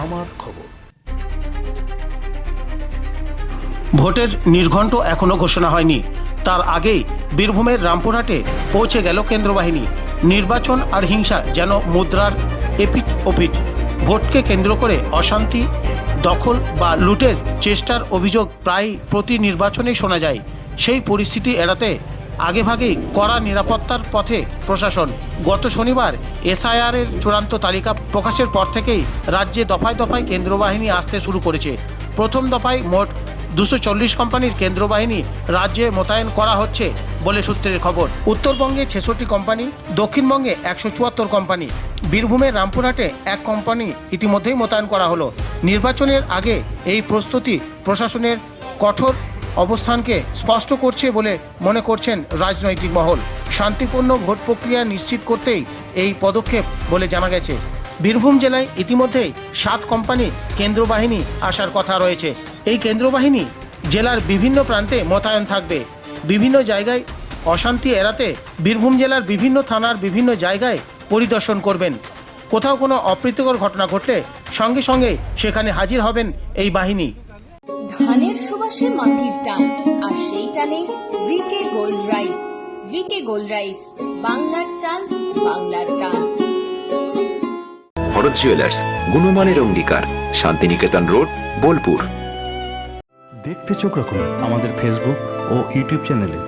আমার খবর। ভোটের নির্ঘণ্ট এখনো ঘোষণা হয়নি, তার আগেই বীরভূমের রামপুরহাটে পৌঁছে গেল কেন্দ্র বাহিনী। নির্বাচন আর হিংসা যেন মুদ্রার এপিঠ ওপিঠ। ভোটকে কেন্দ্র করে অশান্তি, দখল বা লুটের চেষ্টার অভিযোগ প্রায় প্রতি নির্বাচনেই শোনা যায়। সেই পরিস্থিতি এড়াতে আগেভাগেই কড়া নিরাপত্তার পথে প্রশাসন। গত শনিবার এসআইআরের চূড়ান্ত তালিকা প্রকাশের পর থেকেই রাজ্যে দফায় দফায় কেন্দ্র বাহিনী আসতে শুরু করেছে। প্রথম দফায় মোট 240 কোম্পানির কেন্দ্র বাহিনী রাজ্যে মোতায়েন করা হচ্ছে বলে সূত্রের খবর। উত্তরবঙ্গে 66 কোম্পানি, দক্ষিণবঙ্গে 174 কোম্পানি, বীরভূমের রামপুরহাটে 1 কোম্পানি ইতিমধ্যেই মোতায়েন করা হলো। নির্বাচনের আগে এই প্রস্তুতি প্রশাসনের কঠোর অবস্থানকে স্পষ্ট করছে বলে মনে করছেন রাজনৈতিক মহল। শান্তিপূর্ণ ভোট প্রক্রিয়া নিশ্চিত করতেই এই পদক্ষেপ বলে জানা গেছে। বীরভূম জেলায় ইতিমধ্যেই 7 কোম্পানি কেন্দ্র বাহিনী আসার কথা রয়েছে। এই কেন্দ্র বাহিনী জেলার বিভিন্ন প্রান্তে মোতায়েন থাকবে। বিভিন্ন জায়গায় অশান্তি এড়াতে বীরভূম জেলার বিভিন্ন থানার বিভিন্ন জায়গায় পরিদর্শন করবেন। কোথাও কোনো অপ্রীতিকর ঘটনা ঘটলে সঙ্গে সঙ্গে সেখানে হাজির হবেন এই বাহিনী। ধানের সুবাসে মাটির টান, আর সেই টানে V K gold rice. V K gold rice, বাংলার চাল, বাংলার টান। ভরত জুয়েলার্স, গুণমানের অঙ্গীকার, শান্তিনিকেতন রোড, বোলপুর। দেখতে চোখ রাখুন আমাদের ফেসবুক ও ইউটিউব চ্যানেলে।